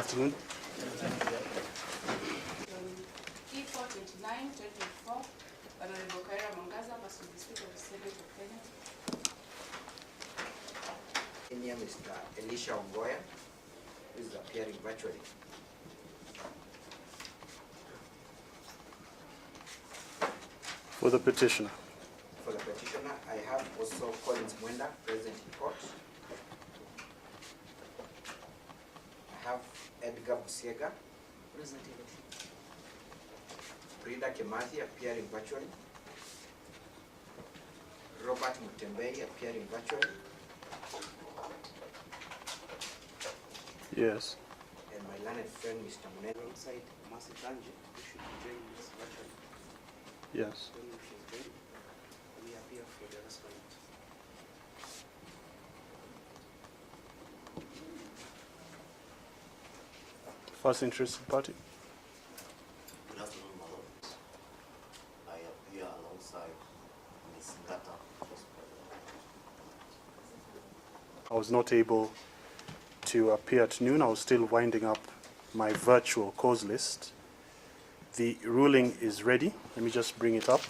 afternoon. E429-2024, Honorable Gov.Mwangaza must be the Speaker of the Senate of Kenya. Senior Mr. Elisha Ongoya, who is appearing virtually. For the petitioner. For the petitioner, I have also Collins Mwenda, present in court. I have Edgar Busiega, present in court. Brida Kemathi, appearing virtually. Robert Mutembei, appearing virtually. Yes. And my learned friend, Mr. Munene, alongside Mercy Tangent, who should be joining us virtually. Yes. When she's ready, we appear for the respondent. First interested party. Good afternoon, my lords. I appear alongside Ms. Ngata. I was not able to appear at noon. I was still winding up my virtual cause list. The ruling is ready. Let me just bring it up.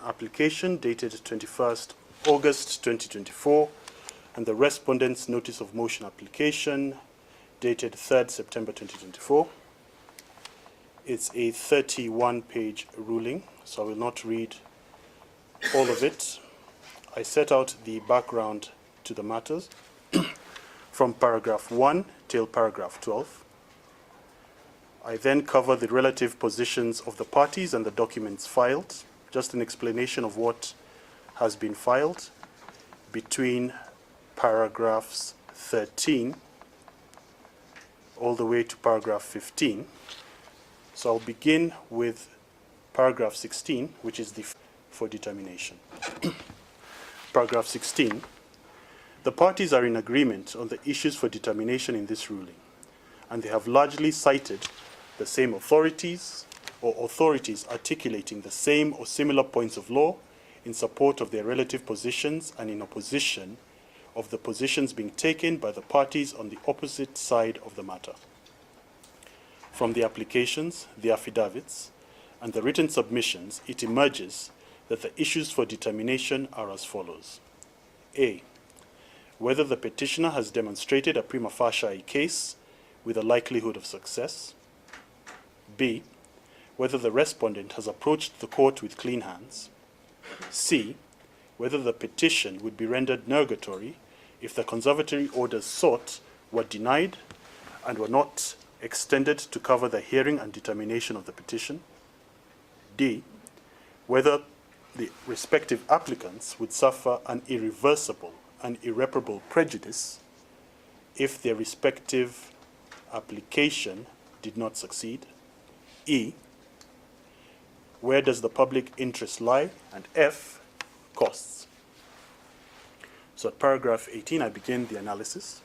Application dated 21st August 2024 and the respondent's notice of motion application dated 3rd September 2024. It's a 31-page ruling, so I will not read all of it. I set out the background to the matters from paragraph 1 till paragraph 12. I then cover the relative positions of the parties and the documents filed, just an explanation of what has been filed between paragraphs 13 all the way to paragraph 15. So I'll begin with paragraph 16, which is the for determination. Paragraph 16. The parties are in agreement on the issues for determination in this ruling, and they have largely cited the same authorities or authorities articulating the same or similar points of law in support of their relative positions and in opposition of the positions being taken by the parties on the opposite side of the matter. From the applications, the affidavits, and the written submissions, it emerges that the issues for determination are as follows. A. Whether the petitioner has demonstrated a prima facie case with a likelihood of success. B. Whether the respondent has approached the court with clean hands. C. Whether the petition would be rendered nugatory if the conservatory orders sought were denied and were not extended to cover the hearing and determination of the petition. D. Whether the respective applicants would suffer an irreversible and irreparable prejudice if their respective application did not succeed. E. Where does the public interest lie? And F. Costs. So at paragraph 18, I begin the analysis.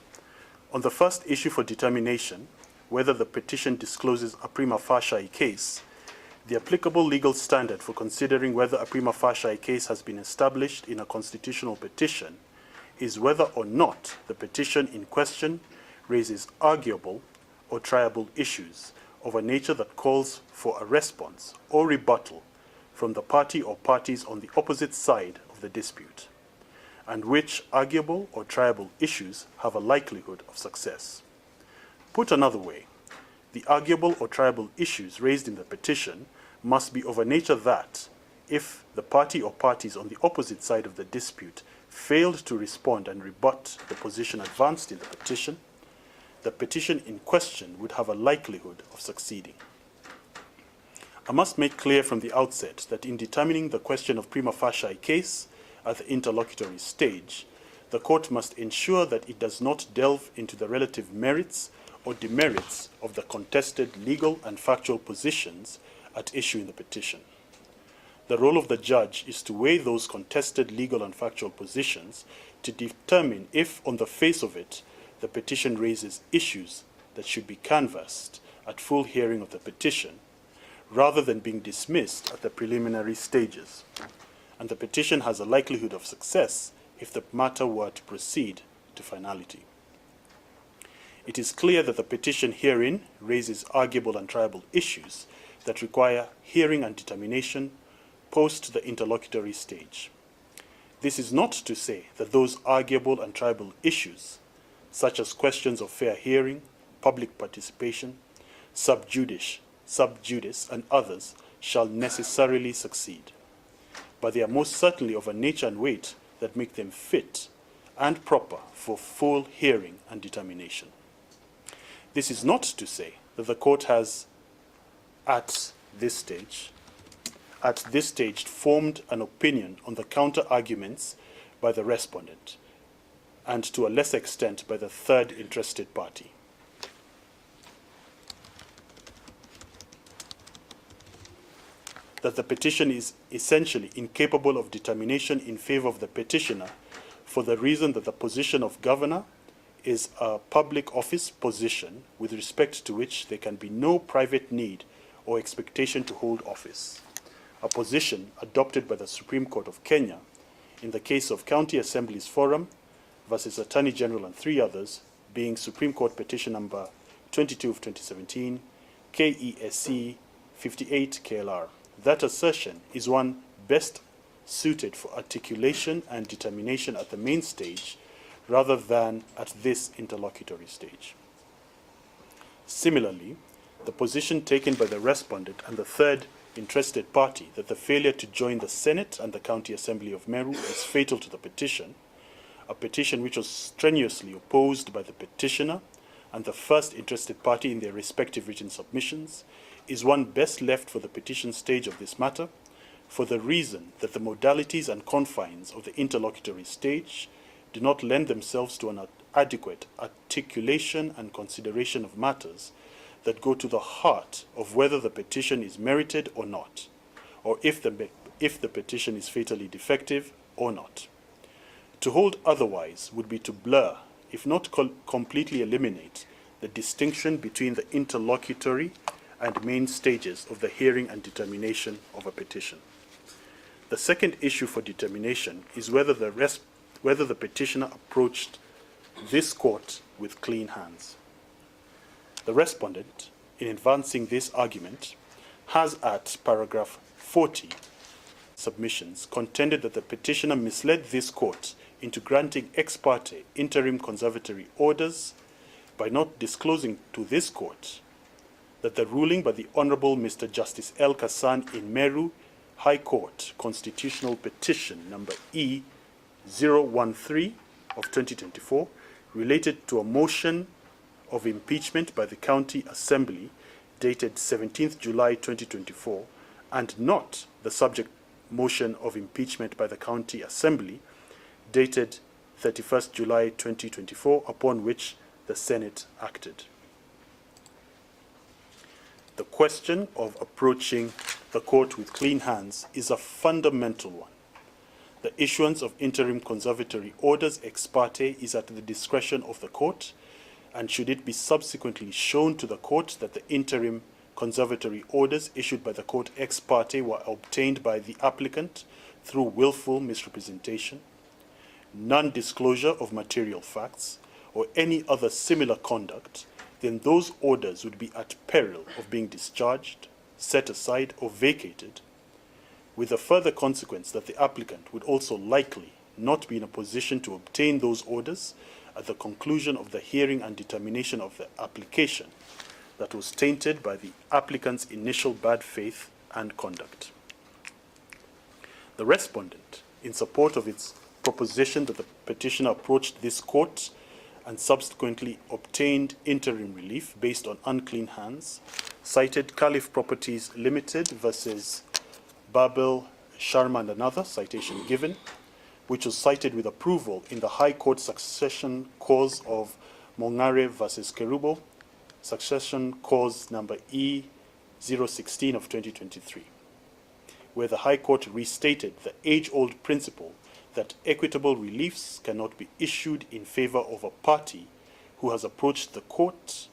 On the first issue for determination, whether the petition discloses a prima facie case, the applicable legal standard for considering whether a prima facie case has been established in a constitutional petition is whether or not the petition in question raises arguable or triable issues of a nature that calls for a response or rebuttal from the party or parties on the opposite side of the dispute, and which arguable or triable issues have a likelihood of success. Put another way, the arguable or triable issues raised in the petition must be of a nature that, if the party or parties on the opposite side of the dispute failed to respond and rebut the position advanced in the petition in question would have a likelihood of succeeding. I must make clear from the outset that in determining the question of prima facie case at the interlocutory stage, the court must ensure that it does not delve into the relative merits or demerits of the contested legal and factual positions at issue in the petition. The role of the judge is to weigh those contested legal and factual positions to determine if, on the face of it, the petition raises issues that should be canvassed at full hearing of the petition, rather than being dismissed at the preliminary stages. and the petition has a likelihood of success if the matter were to proceed to finality. It is clear that the petition herein raises arguable and triable issues that require hearing and determination post the interlocutory stage. This is not to say that those arguable and triable issues, such as questions of fair hearing, public participation, sub judice, and others, shall necessarily succeed. But they are most certainly of a nature and weight that make them fit and proper for full hearing and determination. This is not to say that the court has, at this stage, formed an opinion on the counter-arguments by the respondent, and to a lesser extent by the third interested party. That the petition is essentially incapable of determination in favor of the petitioner for the reason that the position of governor is a public office position with respect to which there can be no private need or expectation to hold office, a position adopted by the Supreme Court of Kenya in the case of County Assemblies Forum versus Attorney General and 3 others, being Supreme Court Petition number 22 of 2017, KESC 58 KLR. That assertion is one best suited for articulation and determination at the main stage rather than at this interlocutory stage. Similarly, the position taken by the respondent and the third interested party that the failure to join the Senate and the County Assembly of Meru is fatal to the petition, a petition which was strenuously opposed by the petitioner and the first interested party in their respective written submissions, is one best left for the petition stage of this matter, for the reason that the modalities and confines of the interlocutory stage do not lend themselves to an adequate articulation and consideration of matters that go to the heart of whether the petition is merited or not, or if the petition is fatally defective or not. To hold otherwise would be to blur, if not completely eliminate, the distinction between the interlocutory and main stages of the hearing and determination of a petition. The second issue for determination is whether the petitioner approached this court with clean hands. The respondent, in advancing this argument, has at paragraph 40 submissions contended that the petitioner misled this court into granting ex parte interim conservatory orders by not disclosing to this court that the ruling by the Honorable Mr. Justice L. Kassan in Meru High Court Constitutional Petition number E013 of 2024 related to a motion of impeachment by the County Assembly dated 17th July 2024 and not the subject motion of impeachment by the County Assembly dated 31st July 2024 upon which the Senate acted. The question of approaching the court with clean hands is a fundamental one. The issuance of interim conservatory orders ex parte is at the discretion of the court, and should it be subsequently shown to the court that the interim conservatory orders issued by the court ex parte were obtained by the applicant through willful misrepresentation, non-disclosure of material facts, or any other similar conduct, then those orders would be at peril of being discharged, set aside, or vacated, with the further consequence that the applicant would also likely not be in a position to obtain those orders at the conclusion of the hearing and determination of the application that was tainted by the applicant's initial bad faith and conduct. The respondent, in support of its proposition that the petitioner approached this court and subsequently obtained interim relief based on unclean hands, cited Caliph Properties Limited versus Babel, Sharma and another, citation given, which was cited with approval in the High Court Succession Cause of Mongare versus Kerubo, Succession Cause number E016 of 2023, where the High Court restated the age-old principle that equitable reliefs cannot be issued in favor of a party who has approached the court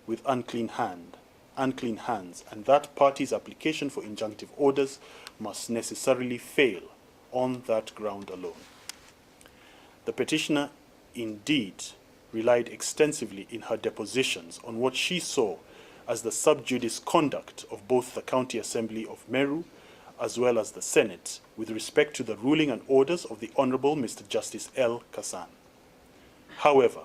with unclean hands, and that party's application for injunctive orders must necessarily fail on that ground alone. The petitioner indeed relied extensively in her depositions on what she saw as the sub judice conduct of both the County Assembly of Meru as well as the Senate with respect to the ruling and orders of the Honorable Mr. Justice L. Kassan. However,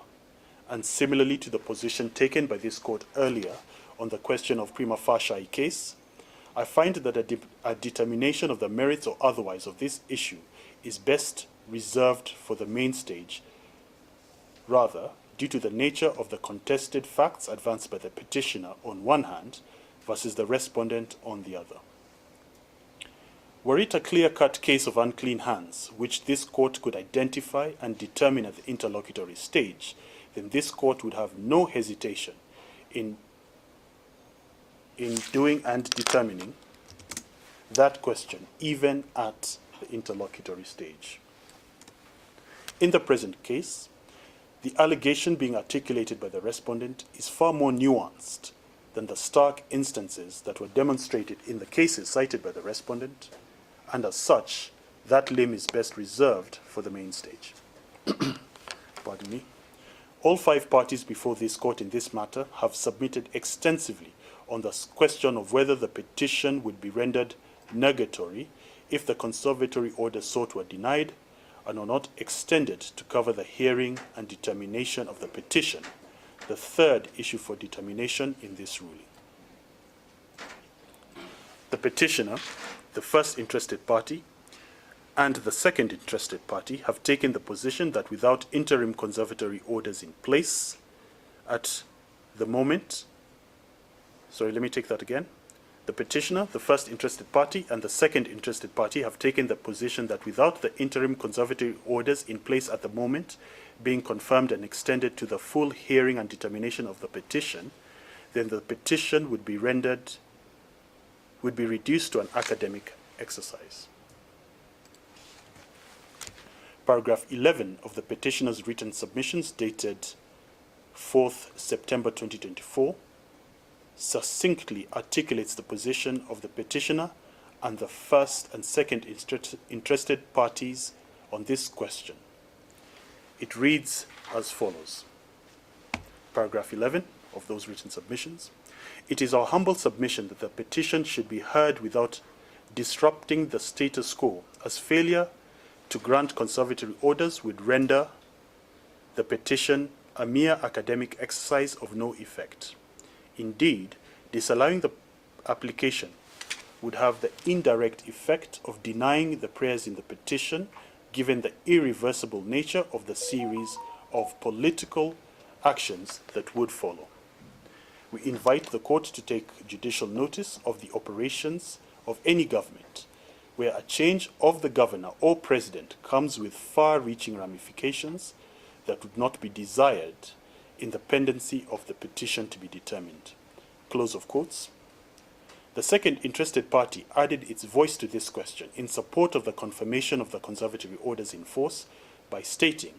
and similarly to the position taken by this court earlier on the question of Prima facie case, I find that a determination of the merits or otherwise of this issue is best reserved for the main stage, rather due to the nature of the contested facts advanced by the petitioner on one hand versus the respondent on the other. Were it a clear-cut case of unclean hands, which this court could identify and determine at the interlocutory stage, then this court would have no hesitation in doing and determining that question, even at the interlocutory stage. In the present case, the allegation being articulated by the respondent is far more nuanced than the stark instances that were demonstrated in the cases cited by the respondent, and as such, that limb is best reserved for the main stage. Pardon me. All 5 parties before this court in this matter have submitted extensively on the question of whether the petition would be rendered nugatory if the conservatory orders sought were denied and are not extended to cover the hearing and determination of the petition, the third issue for determination in this ruling. The petitioner, the first interested party, and the second interested party have taken the position that without interim conservatory orders in place at the moment, sorry, let me take that again. The petitioner, the first interested party, and the second interested party have taken the position that without the interim conservatory orders in place at the moment being confirmed and extended to the full hearing and determination of the petition, then the petition would be reduced to an academic exercise. Paragraph 11 of the petitioner's written submissions dated 4th September 2024 succinctly articulates the position of the petitioner and the first and second interested parties on this question. It reads as follows. Paragraph 11 of those written submissions. It is our humble submission that the petition should be heard without disrupting the status quo, as failure to grant conservatory orders would render the petition a mere academic exercise of no effect. Indeed, disallowing the application would have the indirect effect of denying the prayers in the petition, given the irreversible nature of the series of political actions that would follow. We invite the court to take judicial notice of the operations of any government where a change of the governor or president comes with far-reaching ramifications that would not be desired in the pendency of the petition to be determined. Close of quotes. The second interested party added its voice to this question in support of the confirmation of the conservatory orders in force by stating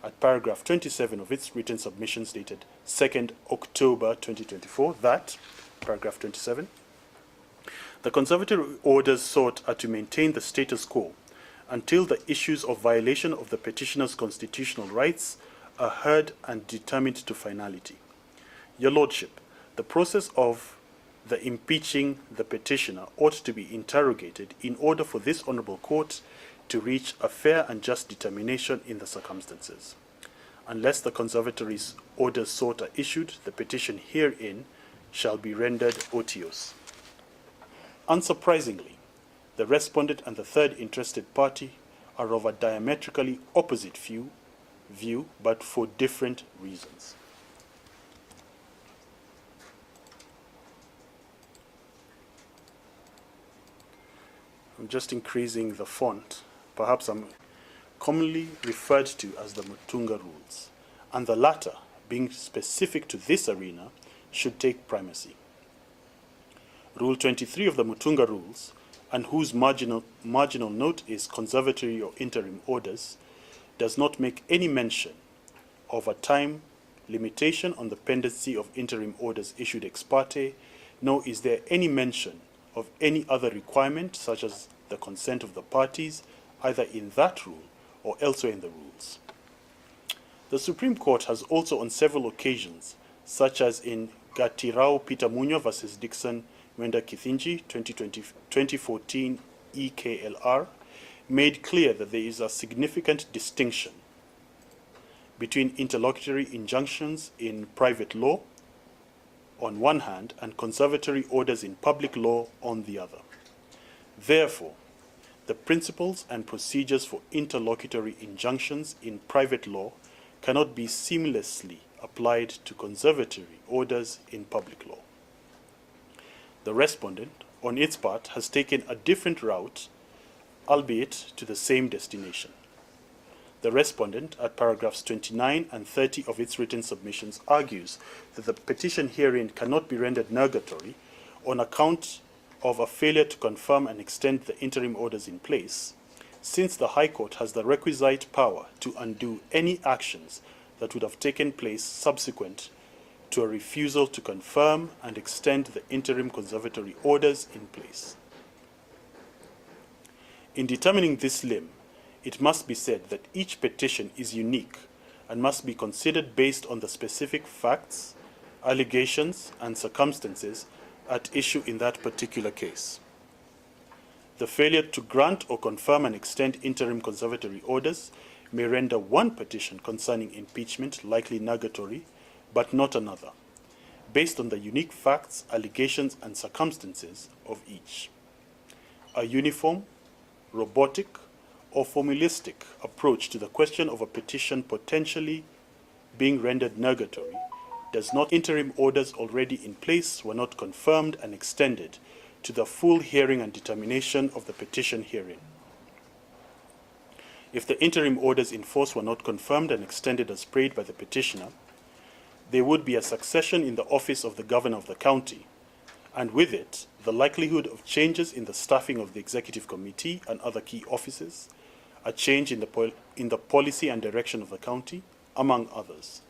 at paragraph 27 of its written submissions dated 2nd October 2024 that, paragraph 27, the conservatory orders sought are to maintain the status quo until the issues of violation of the petitioner's constitutional rights are heard and determined to finality. Your Lordship, the process of the impeaching the petitioner ought to be interrogated in order for this honorable court to reach a fair and just determination in the circumstances. Unless the conservatory's orders sought are issued, the petition herein shall be rendered otiose. Unsurprisingly, the respondent and the third interested party are of a diametrically opposite view, but for different reasons. I'm just increasing the font. Perhaps I'm commonly referred to as the Mutunga rules, and the latter, being specific to this arena, should take primacy. Rule 23 of the Mutunga rules, and whose marginal note is conservatory or interim orders, does not make any mention of a time limitation on the pendency of interim orders issued ex parte, nor is there any mention of any other requirement, such as the consent of the parties either in that rule or elsewhere in the rules. The Supreme Court has also on several occasions, such as in Gatirao Peter Muñoz versus Dixon Mwenda Kithinji 2014 EKLR, made clear that there is a significant distinction between interlocutory injunctions in private law on one hand and conservatory orders in public law on the other. Therefore, the principles and procedures for interlocutory injunctions in private law cannot be seamlessly applied to conservatory orders in public law. The respondent, on its part, has taken a different route, albeit to the same destination. The respondent, at paragraphs 29 and 30 of its written submissions, argues that the petition herein cannot be rendered nugatory on account of a failure to confirm and extend the interim orders in place, since the High Court has the requisite power to undo any actions that would have taken place subsequent to a refusal to confirm and extend the interim conservatory orders in place. In determining this limb, it must be said that each petition is unique and must be considered based on the specific facts, allegations, and circumstances at issue in that particular case. The failure to grant or confirm and extend interim conservatory orders may render one petition concerning impeachment likely nugatory, but not another, based on the unique facts, allegations, and circumstances of each. A uniform, robotic, or formalistic approach to the question of a petition potentially being rendered nugatory does not. Interim orders already in place were not confirmed and extended to the full hearing and determination of the petition herein. If the interim orders in force were not confirmed and extended as prayed by the petitioner, there would be a succession in the office of the governor of the county, and with it, the likelihood of changes in the staffing of the executive committee and other key offices, a change in the policy and direction of the county, among others.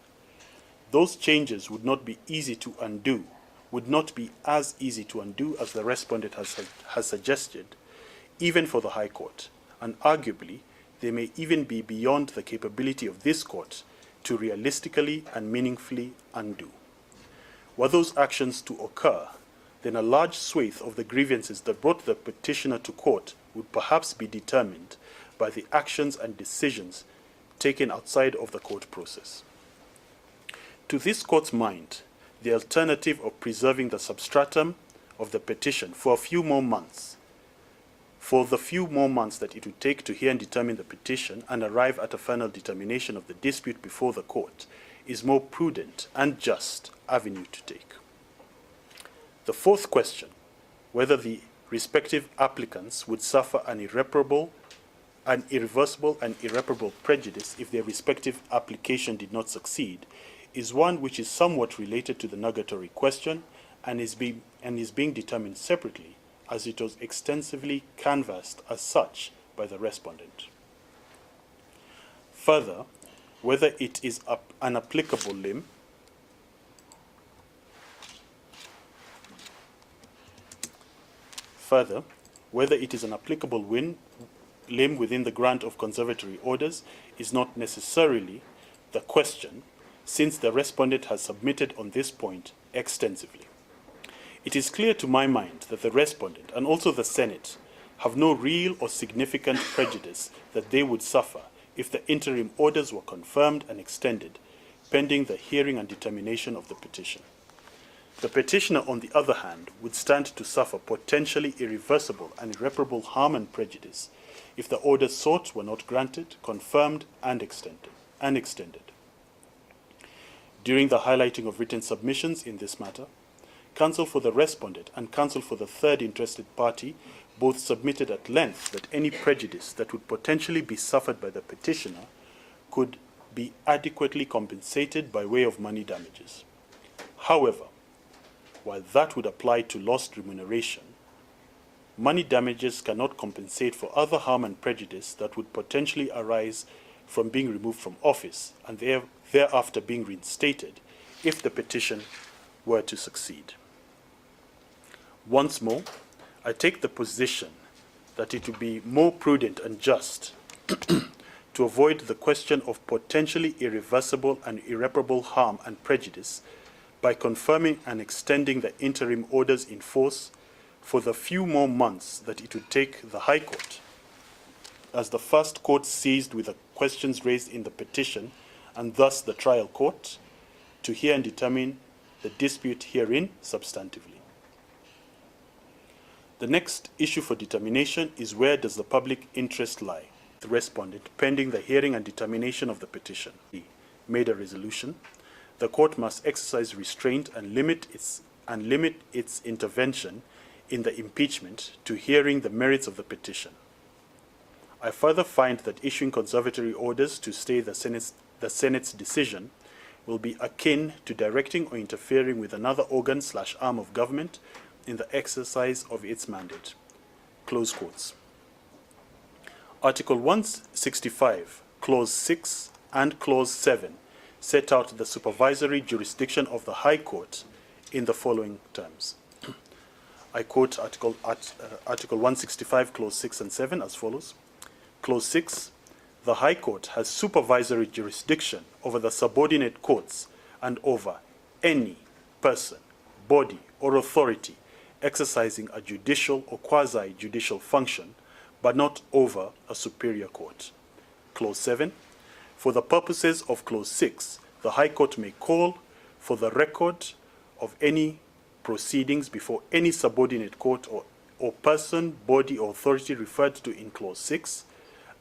Those changes would not be easy to undo, would not be as easy to undo as the respondent has suggested, even for the High Court, and arguably, they may even be beyond the capability of this court to realistically and meaningfully undo. Were those actions to occur, then a large swathe of the grievances that brought the petitioner to court would perhaps be determined by the actions and decisions taken outside of the court process. To this court's mind, the alternative of preserving the substratum of the petition for a few more months, for the few more months that it would take to hear and determine the petition and arrive at a final determination of the dispute before the court, is more prudent and just avenue to take. The fourth question, whether the respective applicants would suffer an irreversible and irreparable prejudice if their respective application did not succeed, is one which is somewhat related to the nugatory question and is being determined separately, as it was extensively canvassed as such by the respondent. Further, whether it is an applicable limb, limb within the grant of conservatory orders is not necessarily the question, since the respondent has submitted on this point extensively. It is clear to my mind that the respondent and also the Senate have no real or significant prejudice that they would suffer if the interim orders were confirmed and extended, pending the hearing and determination of the petition. The petitioner, on the other hand, would stand to suffer potentially irreversible and irreparable harm and prejudice if the orders sought were not granted, confirmed, and extended. During the highlighting of written submissions in this matter, counsel for the respondent and counsel for the third interested party both submitted at length that any prejudice that would potentially be suffered by the petitioner could be adequately compensated by way of money damages. However, while that would apply to lost remuneration, money damages cannot compensate for other harm and prejudice that would potentially arise from being removed from office and thereafter being reinstated if the petition were to succeed. Once more, I take the position that it would be more prudent and just to avoid the question of potentially irreversible and irreparable harm and prejudice by confirming and extending the interim orders in force for the few more months that it would take the High Court, as the first court seized with the questions raised in the petition, and thus the trial court, to hear and determine the dispute herein substantively. The next issue for determination is where does the public interest lie? The respondent, pending the hearing and determination of the petition, made a resolution. The court must exercise restraint and limit its intervention in the impeachment to hearing the merits of the petition. I further find that issuing conservatory orders to stay the Senate's decision will be akin to directing or interfering with another organ/arm of government in the exercise of its mandate. Close quotes. Article 165, Clause 6 and Clause 7 set out the supervisory jurisdiction of the High Court in the following terms. I quote Article 165, Clause 6 and 7 as follows. Clause 6, the High Court has supervisory jurisdiction over the subordinate courts and over any person, body, or authority exercising a judicial or quasi-judicial function, but not over a superior court. Clause 7, for the purposes of Clause 6, the High Court may call for the record of any proceedings before any subordinate court or person, body, or authority referred to in Clause 6,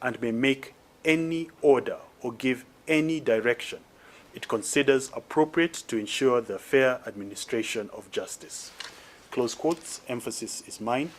and may make any order or give any direction it considers appropriate to ensure the fair administration of justice. Close quotes, emphasis is mine.